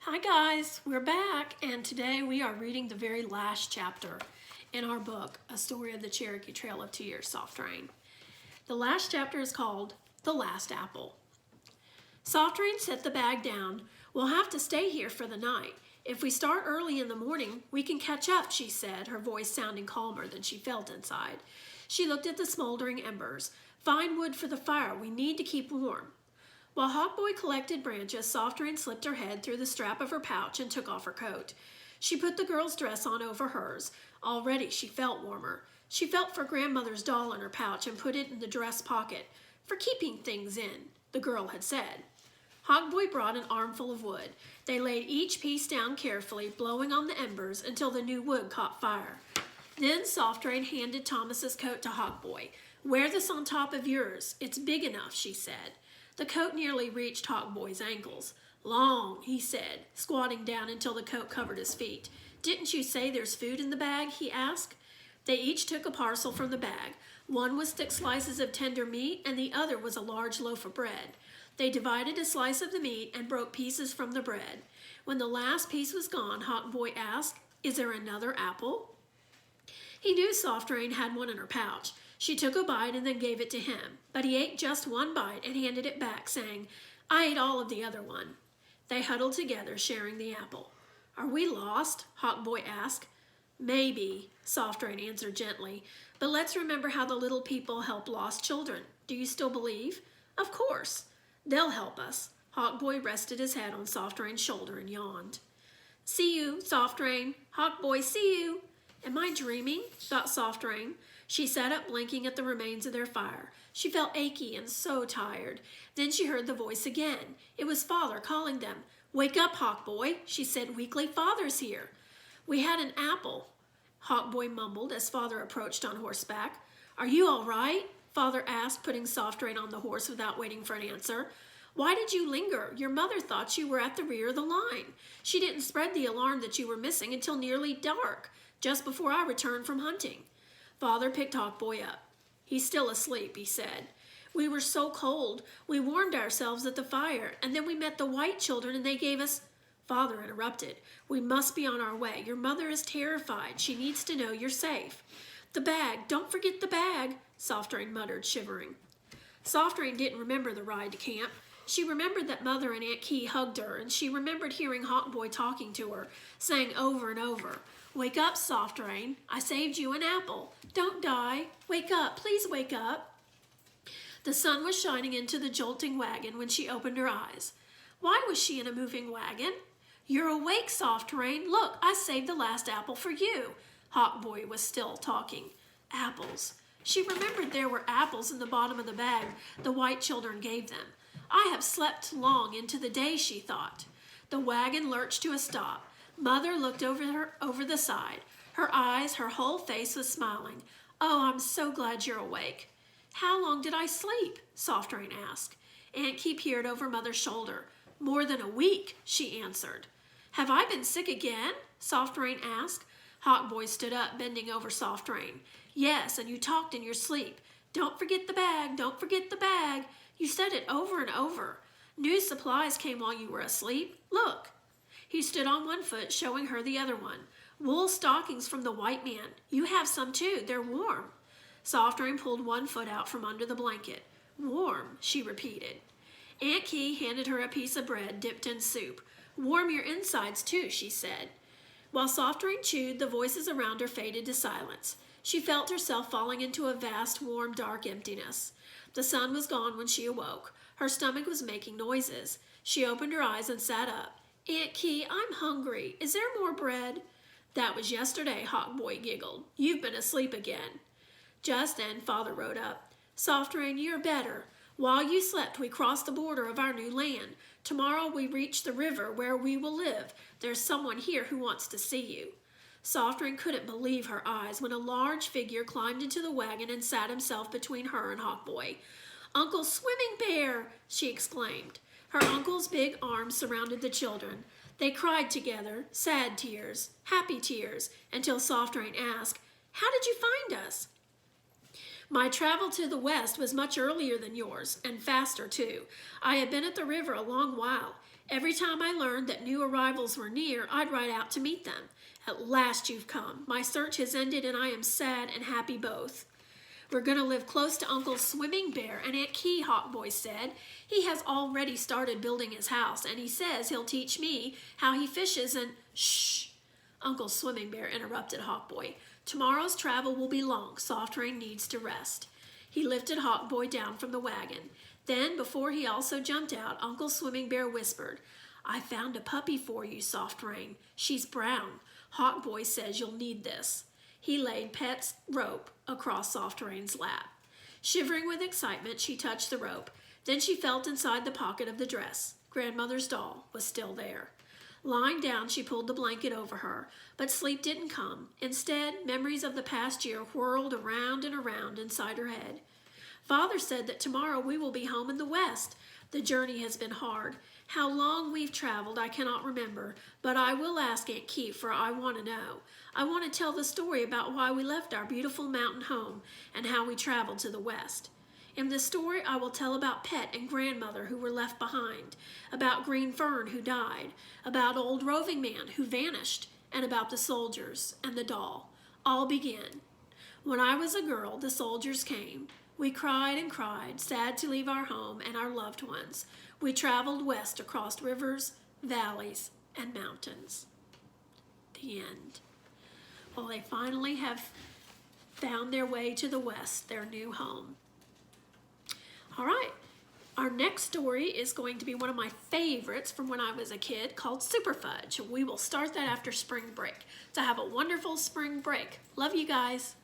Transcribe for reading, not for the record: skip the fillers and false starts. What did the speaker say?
Hi guys, we're back, and today we are reading the very last chapter in our book, A Story of the Cherokee Trail of 2 Years Soft Rain. The last chapter is called The Last Apple. Soft Rain set the bag down. We'll have to stay here for the night. If we start early in the morning, we can catch up, she said, her voice sounding calmer than she felt inside. She looked at the smoldering embers. Find wood for the fire. We need to keep warm. While Hawk Boy collected branches, Soft Rain slipped her head through the strap of her pouch and took off her coat. She put the girl's dress on over hers. Already she felt warmer. She felt for grandmother's doll in her pouch and put it in the dress pocket. For keeping things in, the girl had said. Hawk Boy brought an armful of wood. They laid each piece down carefully, blowing on the embers until the new wood caught fire. Then Soft Rain handed Thomas's coat to Hawk Boy. Wear this on top of yours. It's big enough, she said. The coat nearly reached Hawk Boy's ankles. Long, he said, squatting down until the coat covered his feet. Didn't you say there's food in the bag? He asked. They each took a parcel from the bag. One was thick slices of tender meat, and the other was a large loaf of bread. They divided a slice of the meat and broke pieces from the bread. When the last piece was gone, Hawk Boy asked, "Is there another apple?" He knew Soft Rain had one in her pouch. She took a bite and then gave it to him, but he ate just one bite and handed it back, saying, "I ate all of the other one." They huddled together, sharing the apple. "Are we lost?" Hawk Boy asked. "Maybe," Soft Rain answered gently, "but let's remember how the little people help lost children. Do you still believe?" "Of course. They'll help us." Hawk Boy rested his head on Soft Rain's shoulder and yawned. "See you, Soft Rain. Hawk Boy, see you." Am I dreaming? Thought Soft Rain. She sat up blinking at the remains of their fire. She felt achy and so tired. Then she heard the voice again. It was Father calling them. "Wake up, Hawk Boy," she said weakly. "Father's here." "We had an apple," Hawk Boy mumbled as Father approached on horseback. "Are you all right?" Father asked, putting Soft Rain on the horse without waiting for an answer. "Why did you linger? Your mother thought you were at the rear of the line. She didn't spread the alarm that you were missing until nearly dark, just before I returned from hunting." Father picked Hawk Boy up. "He's still asleep," he said. "We were so cold. We warmed ourselves at the fire, and then we met the white children and they gave us—" Father interrupted. "We must be on our way. Your mother is terrified. She needs to know you're safe." "The bag. Don't forget the bag," Soft Rain muttered, shivering. Soft Rain didn't remember the ride to camp. She remembered that Mother and Aunt Key hugged her, and she remembered hearing Hawk Boy talking to her, saying over and over, "Wake up, Soft Rain. I saved you an apple. Don't die. Wake up. Please wake up." The sun was shining into the jolting wagon when she opened her eyes. Why was she in a moving wagon? "You're awake, Soft Rain. Look, I saved the last apple for you." Hawk Boy was still talking. Apples. She remembered there were apples in the bottom of the bag the white children gave them. I have slept long into the day, she thought. The wagon lurched to a stop. Mother looked over the side. Her eyes, her whole face was smiling. "Oh, I'm so glad you're awake." "How long did I sleep?" Soft Rain asked. Aunt Key peered over Mother's shoulder. "More than a week," she answered. "Have I been sick again?" Soft Rain asked. Hawk Boy stood up, bending over Soft Rain. "Yes, and you talked in your sleep. 'Don't forget the bag, don't forget the bag.' You said it over and over. New supplies came while you were asleep. Look." He stood on one foot, showing her the other one. "Wool stockings from the white man. You have some too. They're warm." Soft Rain pulled one foot out from under the blanket. "Warm," she repeated. Aunt Key handed her a piece of bread dipped in soup. "Warm your insides too," she said. While Soft Rain chewed, the voices around her faded to silence. She felt herself falling into a vast, warm, dark emptiness. The sun was gone when she awoke. Her stomach was making noises. She opened her eyes and sat up. "Aunt Key, I'm hungry. Is there more bread?" "That was yesterday," Hawk Boy giggled. "You've been asleep again." Just then, Father rode up. "Soft Rain, you're better. While you slept, we crossed the border of our new land. Tomorrow we reach the river where we will live. There's someone here who wants to see you." Soft Rain couldn't believe her eyes when a large figure climbed into the wagon and sat himself between her and Hawk Boy. "Uncle Swimming Bear!" she exclaimed. Her uncle's big arms surrounded the children. They cried together, sad tears, happy tears, until Soft Rain asked, "How did you find us?" "My travel to the west was much earlier than yours, and faster too. I had been at the river a long while. Every time I learned that new arrivals were near, I'd ride out to meet them. At last you've come. My search has ended and I am sad and happy both. We're going to live close to Uncle Swimming Bear and Aunt Key, Hawk Boy said. He has already started building his house, and he says he'll teach me how he fishes and— Shh! Uncle Swimming Bear interrupted Hawk Boy. Tomorrow's travel will be long. Soft Rain needs to rest. He lifted Hawk Boy down from the wagon. Then, before he also jumped out, Uncle Swimming Bear whispered, I found a puppy for you, Soft Rain. She's brown. Hawk Boy says you'll need this. He laid Pet's rope across Soft Rain's lap. Shivering with excitement, she touched the rope. Then she felt inside the pocket of the dress. Grandmother's doll was still there. Lying down, she pulled the blanket over her, but sleep didn't come. Instead, memories of the past year whirled around and around inside her head. Father said that tomorrow we will be home in the West. The journey has been hard. How long we've traveled, I cannot remember, but I will ask Aunt Keith, for I want to know. I want to tell the story about why we left our beautiful mountain home and how we traveled to the West. In this story, I will tell about Pet and Grandmother who were left behind, about Green Fern who died, about Old Roving Man who vanished, and about the soldiers and the doll. All began. When I was a girl, the soldiers came. We cried and cried, sad to leave our home and our loved ones. We traveled west across rivers, valleys, and mountains. The end. Well, they finally have found their way to the West, their new home. All right, our next story is going to be one of my favorites from when I was a kid, called Super Fudge. We will start that after spring break. So have a wonderful spring break. Love you guys.